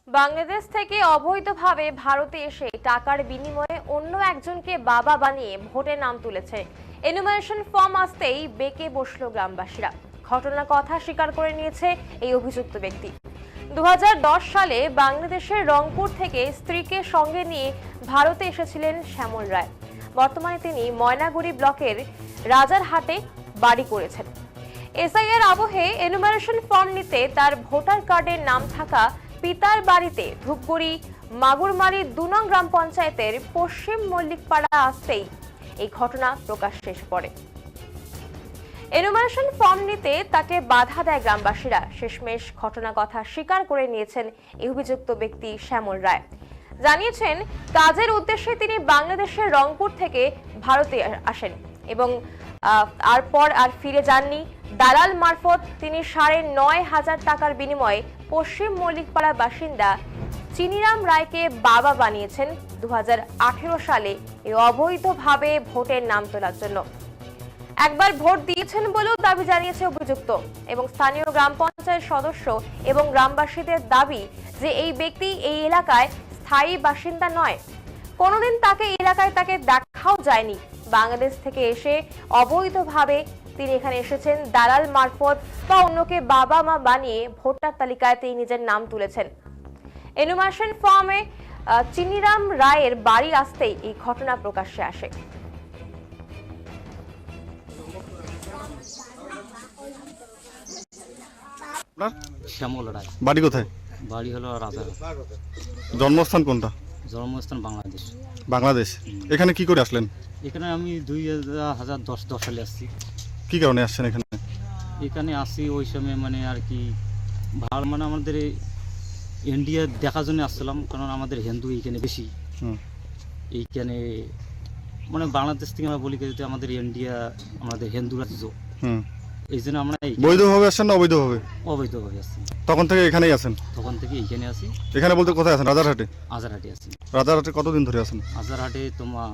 বাংলাদেশ থেকে অবৈধভাবে ভারতে এসে টাকার বিনিময়ে অন্য একজনকে বাবা বানিয়ে ভোটে নাম তুলেছে। এনুমারেশন ফর্ম আসতেই বেঁকে বসল গ্রামবাসীরা। ঘটনার কথা স্বীকার করে নিয়েছে এই অভিযুক্ত ব্যক্তি। 2010 সালে বাংলাদেশের রংপুর থেকে স্ত্রীকে সঙ্গে নিয়ে ভারতে এসেছিলেন শ্যামল রায়। বর্তমানে তিনি ময়নাগুড়ি ব্লকের রাজারহাটে বাড়ি করেছেন। এসআইআর আবহে এনুমারেশন ফর্ম নিতে তার ভোটার কার্ডের নাম থাকা পিতার বাড়িতে ধূপগুড়ি মাগুরমারি 2 নং গ্রাম পঞ্চায়েতের পশ্চিম মল্লিকপাড়া আসতেই এই ঘটনা প্রকাশ্যে এসে পড়ে। এনুমারেশন ফর্ম নিতে তাকে বাধা দেয় গ্রামবাসীরা। শেষমেশ ঘটনার কথা স্বীকার করে নিয়েছেন এই অভিযুক্ত ব্যক্তি শ্যামল রায়। জানিয়েছেন কাজের উদ্দেশ্যে তিনি বাংলাদেশের রংপুর থেকে ভারতে আসেন এবং তারপর আর ফিরে যাননি। দালাল মারফত তিনি 9,500 টাকার বিনিময়ে পশ্চিম মল্লিকপাড়ার বাসিন্দা চিনিরাম রায়কে বাবা বানিয়েছেন 2018 সালে এই অবৈধভাবে ভোটের নাম তোলার জন্য। একবার ভোট দিয়েছেন বলেও দাবি জানিয়েছে অভিযুক্ত এবং স্থানীয় গ্রাম পঞ্চায়েত সদস্য এবং গ্রামবাসীদের দাবি যে এই ব্যক্তি এই এলাকায় স্থায়ী বাসিন্দা নয়। কোনোদিন তাকে এলাকায় দেখাও যায়নি। বাংলাদেশ থেকে এসে অবৈধভাবে তিনি এখানে এসেছেন দালাল মারফত বা অন্যকে বাবা মা বানিয়ে ভোটার তালিকায় তিনি নিজের নাম তুলেছেন। এনুমারেশন ফর্মে চিনিরাম রায়ের বাড়ি আসতেই এই ঘটনা প্রকাশ্যে আসে। শ্যামল রায়। বাড়ি কোথায়? বাড়ি হলো রাজার। জন্মস্থান কোনটা? জন্মস্থান বাংলাদেশ। বাংলাদেশ। এখানে কি করে আসলেন? এখানে আমি 2010 সালে আসছি। কি কারণে আসছেন এখানে? এখানে আসি ওই সময় মানে আর কি ভালো মানে আমাদের ইন্ডিয়া দেখার জন্য আসছিলাম, কারণ আমাদের হিন্দু এইখানে বেশি। এইখানে মানে বাংলাদেশ থেকে আমরা বলি যে আমাদের ইন্ডিয়া আমাদের হিন্দু রাজ্য। এই জন্য আমরা বৈধভাবে আসছেন না অবৈধভাবে? অবৈধভাবে আসছি। তখন থেকে এখানেই আছেন? তখন থেকে এইখানে আসি। এখানে বলতে কোথায় আছেন? রাজারহাটে। আজারহাটে আছি। রাজারহাটে কতদিন ধরে আছেন? আজারহাটে তোমার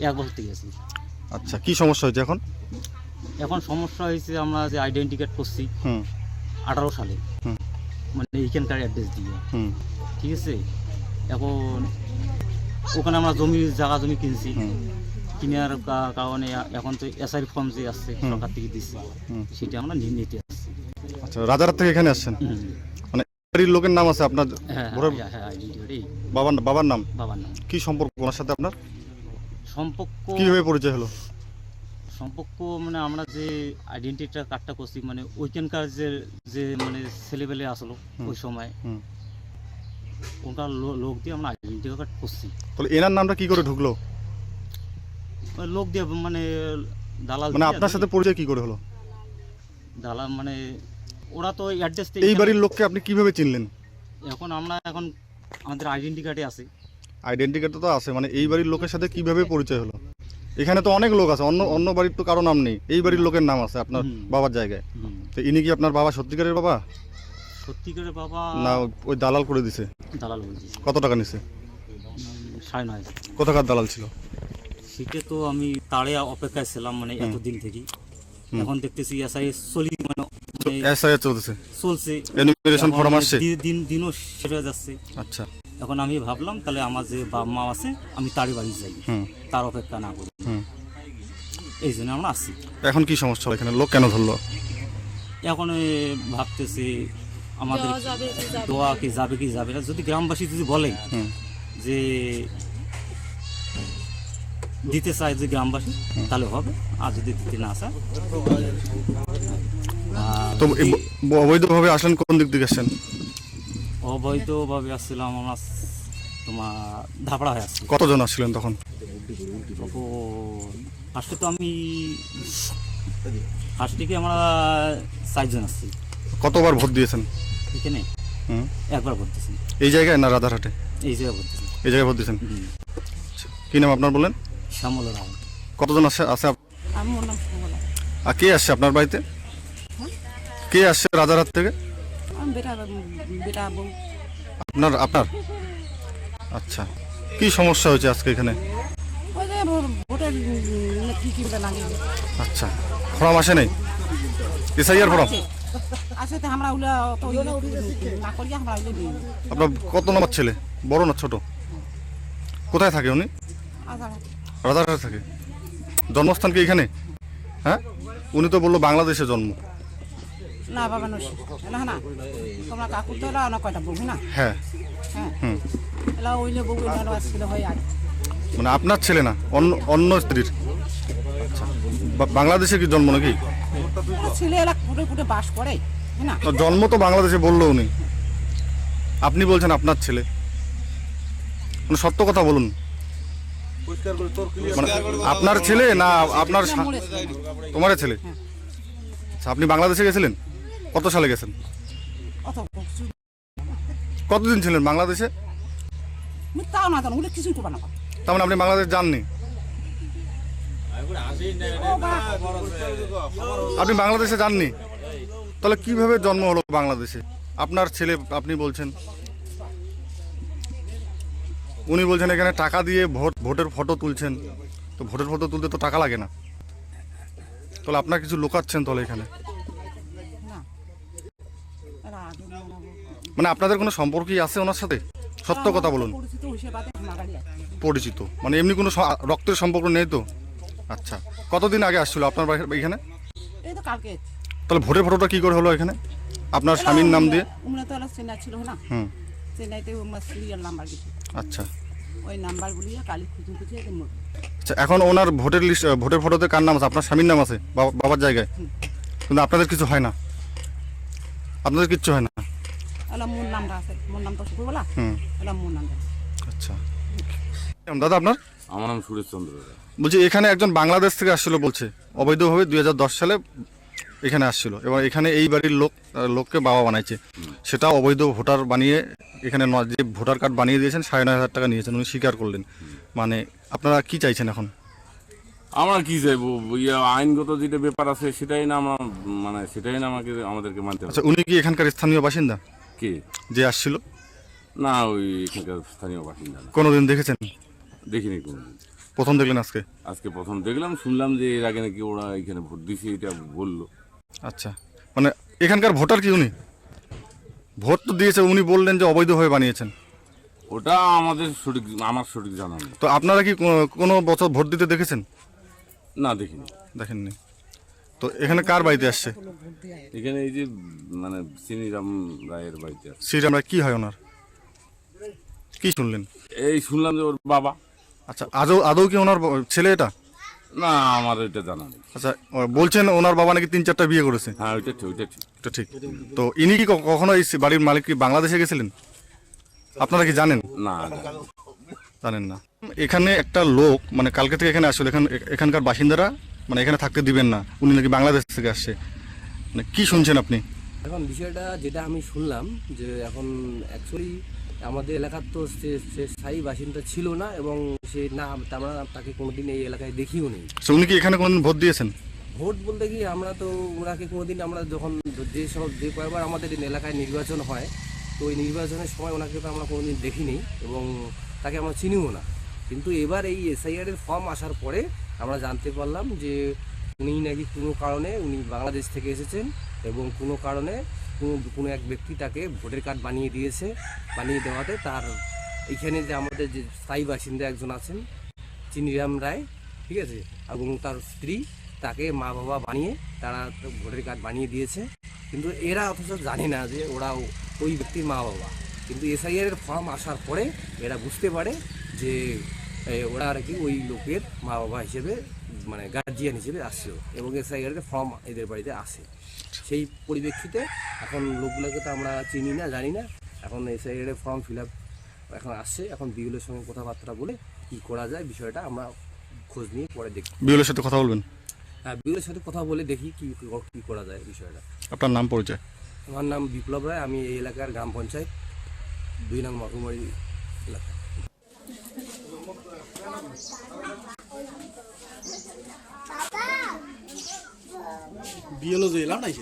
1 বছর থেকে আছি। আচ্ছা, কি সমস্যা হয়েছে এখন? এখন সমস্যা হয়েছে আমরা যে আইডেন্টি কার্ড করছি 18 সালে, মানে এইখানকার অ্যাড্রেস দিয়ে, ঠিক আছে। এখন ওখানে আমরা জায়গা জমি কিনছি, কিনার কারণে এখন তো এসআই ফর্ম যে আসছে সরকার থেকে দিচ্ছে, সেটা আমরা নিতে আসছি। আচ্ছা, রাজারহাট থেকে এখানে আসছেন, মানে বাড়ির লোকের নাম আছে আপনার? হ্যাঁ, বাবার নাম? বাবার নাম। কি সম্পর্ক ওনার সাথে আপনার? সম্পর্ক কিভাবে পরিচয় হলো? সম্পর্ক মানে আমরা যে আইডেন্টি কার্ডটা করছি, মানে ওইখানকার যে মানে ছেলেবেলে আসলো ওই সময় ওখানকার লোক দিয়ে আমরা আইডেন্টি কার্ড করছি। তাহলে এনার নামটা কি করে ঢুকলো? লোক দিয়ে মানে দালাল। মানে আপনার সাথে পরিচয় কি করে হলো? দালাল মানে ওরা তো অ্যাড্রেস। এই বাড়ির লোককে আপনি কিভাবে চিনলেন? এখন আমাদের আইডেন্টি কার্ডে আছে। আইডেন্টি কার্ড তো আছে, মানে এই বাড়ির লোকের সাথে কিভাবে পরিচয় হলো? এখানে তো অনেক লোক আছে, অন্য বাড়ির তো কারো নাম নেই, এই বাড়ির লোকের নাম আছে আপনার বাবার জায়গায়। তো ইনি কি আপনার বাবা সত্যিকারের বাবা? সত্যিকারের বাবা না ওই দালাল করে দিছে? দালাল করে দিছে। কত টাকা নিছে? 9.5। কোথাকার দালাল ছিল? সেটা তো আমি তারে অপেক্ষায় ছিলাম মানে এতদিন থেকে। এখন দেখতেছি এসআই চলছে, এনুমারেশন ফর্ম আসছে, দিনও শেষ হয়ে যাচ্ছে। আচ্ছা, এখন আমি ভাবলাম তাহলে আমার যে বাবা মা আছে আমি তারই বাড়ি যাই, তার অপেক্ষা না করি, এই জন্য আমরা আসছি। এখন কি সমস্যা এখানে? লোক কেন ধরলো? এখন ভাবতেছি আমাদের দোয়া কি যাবে না। যদি গ্রামবাসী যদি বলে যে দিতে চায় যে গ্রামবাসী, তাহলে হবে, আর যদি দিতে না চায়। তো অবৈধভাবে আসলেন কোন দিক থেকে আসছেন? অবৈধভাবে আসছিলাম আমরা তোমার ধাপড়া হয়ে আসছি। কতজন আসছিলেন তখন? ফার্স্টে তো আমি ফার্স্টে আমরা 4 জন আসছি। কতবার ভোট দিয়েছেন এখানে? একবার ভোট দিয়েছি। এই জায়গায় না রাজারহাটে? এই জায়গায় ভোট দিয়েছি। এই জায়গায় ভোট দিয়েছেন। কি নাম আপনার বলেন? শ্যামল রায়। কতজন আছে? আর কে আসছে আপনার বাড়িতে? কে আসছে রাজারহাট থেকে? আপনার? আচ্ছা, কি সমস্যা হয়েছে আজকে এখানে? আচ্ছা, ফর্ম আসে নাই? SIR form? আসলে আমরা ওগুলো তো না করি আমরা ওগুলো দিই আপনার কত নম্বর ছেলে, বড় না ছোট? কোথায় থাকে উনি? আধার রাজারহাটে থাকে। জন্মস্থান কি এখানে? হ্যাঁ, উনি তো বললো বাংলাদেশে জন্ম। না বাবা নসি না না তোমরা কাকুর তো এলা না কয়টা বউ না হ্যাঁ, হ্যাঁ হুম। এলা ওইলে বউ এলা ছিল হয় আর মানে আপনার ছেলে না, অন্য অন্য স্ত্রীর? আচ্ছা, বাংলাদেশে কি জন্ম নাকি? ছেলে এলা কুটে কুটে বাস করে না তো জন্ম তো বাংলাদেশে বললো উনি, আপনি বলছেন আপনার ছেলে। মানে সত্য কথা বলুন, মানে আপনার ছেলে না আপনার তোমার ছেলে? আচ্ছা, আপনি বাংলাদেশে গেছিলেন? কত সালে গেছেন? অত কতদিন ছিলেন বাংলাদেশে? তাও না জানো ওগুলো কিছুই করবা না তার মানে আপনি বাংলাদেশ যাননি? আপনি বাংলাদেশে যাননি, তাহলে কিভাবে জন্ম হলো বাংলাদেশে আপনার ছেলে? আপনি বলছেন, উনি বলছেন এখানে টাকা দিয়ে ভোটের ফটো তুলছেন। তো ভোটের ফটো তুলতে তো টাকা লাগে না, তাহলে আপনার কিছু লুকাচ্ছেন তাহলে এখানে? না এরা আগে মানে আপনাদের কোনো সম্পর্কই আছে ওনার সাথে? সত্য কথা বলুন। পরিচিত হিসেবে মাগালি আছে পরিচিত মানে এমনি কোনো রক্তের সম্পর্ক নেই তো? আচ্ছা, কতদিন আগে আসছিল আপনার এখানে? এই তো কালকে তাহলে ভোটের ফটোটা কি করে হলো এখানে আপনার স্বামীর নাম দিয়ে? উমরা তো এলা চেন্নাই ছিল না হুম, চেন্নাইতে সিরিয়াল নাম্বার কিছু আচ্ছা ওই নাম্বারগুলি কালি খুঁজে খুঁজে আচ্ছা। এখন ওনার ভোটের লিস্ট, ভোটের ফটোতে কার নাম আছে? আপনার স্বামীর নাম আছে বাবার জায়গায়, কিন্তু আপনাদের কিছু হয় না, আপনাদের কিচ্ছু হয় না? এলা মোর নামটা আছে মোর নাম তো শুকুরবেলা হুম, এলা মোর নামটা আচ্ছা। দাদা আপনার? আমার নাম সুরেশচন্দ্র রায়। বলছি এখানে একজন বাংলাদেশ থেকে আসছিল বলছে, অবৈধভাবে 2010 সালে এখানে আসছিল, এবং এখানে এই বাড়ির লোককে বাবা বানাইছে, সেটা অবৈধ ভোটার বানিয়ে এখানে যে ভোটার কার্ড বানিয়ে দিয়েছেন 9,500 টাকা নিয়েছেন, উনি স্বীকার করলেন। মানে আপনারা কি চাইছেন এখন? আমরা কি চাইবো, আইনগত যেটা ব্যাপার আছে সেটাই না আমরা মানে সেটাই না আমাদেরকে মানতে হবে। আচ্ছা, উনি কি এখানকার স্থানীয় বাসিন্দা কে যে আসছিল? না, ওই এখানকার স্থানীয় বাসিন্দা না। কোনোদিন দেখেছেন? দেখিনি কোনোদিন, প্রথম দেখলেন আজকে? আজকে প্রথম দেখলাম, শুনলাম যে এর আগে নাকি ওরা এখানে ভোট দিছে, এটা বললো। আচ্ছা, মানে এখানকার ভোটার কি উনি? ভোট তো দিয়েছে, উনি বললেন যে অবৈধভাবে বানিয়েছেন। ওটা আমার সঠিক জানা নেই। তো আপনারা কি কোনো বছর ভোট দিতে দেখেছেন? না, দেখিনি। দেখেননি? তো এখানে কার বাড়িতে আসছে? এখানে এই যে মানে শ্রীরাম রায়ের বাড়িতে আছে। শ্রীরামরা কি হয় ওনার? কি শুনলেন? এই শুনলাম যে ওর বাবা। আচ্ছা, আদৌ কি ওনার ছেলে এটা? না, আমার এটা জানা নেই। আচ্ছা, বলছেন ওনার বাবা নাকি 3-4টা বিয়ে করেছে। হ্যাঁ, ওইটা ঠিক, ওইটা ঠিক। এটা ঠিক। তো ইনি কি কখনো এই বাড়ির মালিক কি বাংলাদেশে গেছিলেন? আপনারা কি জানেন? না, জানেন না। এখানে একটা লোক মানে কালকে থেকে এখানে আসলে এখানকার বাসিন্দারা মানে এখানে থাকতে দিবেন না, উনি নাকি বাংলাদেশ থেকে আসছে। মানে কি শুনছেন আপনি? এখন বিষয়টা যেটা আমি শুনলাম যে এখন অ্যাকচুয়ালি আমাদের এলাকার তো সে স্থায়ী বাসিন্দা ছিল না, এবং সে না আমরা তাকে কোনোদিন এই এলাকায় দেখিও নেই। আচ্ছা, উনি কি এখানে কোনোদিন ভোট দিয়েছেন? ভোট বলতে কি আমরা তো ওনাকে কোনোদিন আমরা যখন যে কয়েকবার আমাদের এলাকায় নির্বাচন হয়, তো ওই নির্বাচনের সময় ওনাকে তো আমরা কোনোদিন দেখিনি এবং তাকে আমরা চিনিও না। কিন্তু এবার এই এসআইআরের ফর্ম আসার পরে আমরা জানতে পারলাম যে উনি নাকি কোনো কারণে উনি বাংলাদেশ থেকে এসেছেন, এবং কোনো কারণে কোনো এক ব্যক্তি তাকে ভোটার কার্ড বানিয়ে দিয়েছে। বানিয়ে দেওয়াতে তার এইখানে যে আমাদের যে স্থায়ী বাসিন্দা একজন আছেন চিনিরাম রায়, ঠিক আছে, এবং তার স্ত্রী তাকে মা বাবা বানিয়ে তারা ভোটার কার্ড বানিয়ে দিয়েছে। কিন্তু এরা অথচ জানে না যে ওরা ওই ব্যক্তির মা বাবা। কিন্তু এসআইআরের ফর্ম আসার পরে এরা বুঝতে পারে যে ওরা আর কি ওই লোকের মা বাবা হিসেবে মানে গার্জিয়ান হিসেবে আসছিল, এবং এসআইআরের ফর্ম এদের বাড়িতে আসে। সেই পরিপ্রেক্ষিতে এখন লোকগুলোকে তো আমরা চিনি না, জানি না। এখন এসআইআরের ফর্ম ফিল আপ এখন আসছে, এখন বিউলের সঙ্গে কথাবার্তা বলে কি করা যায় বিষয়টা আমরা খোঁজ নিয়ে পরে দেখি। বিউলের সাথে কথা বলবেন? হ্যাঁ, বিউলের সাথে কথা বলে দেখি কি করা যায় বিষয়টা। আপনার নাম পরিচয়? আমার নাম বিপ্লব রায়, আমি এই এলাকার গ্রাম পঞ্চায়েত 2 নং মহকুমারি এলাকা। বিয়েলো যে এলাম নাই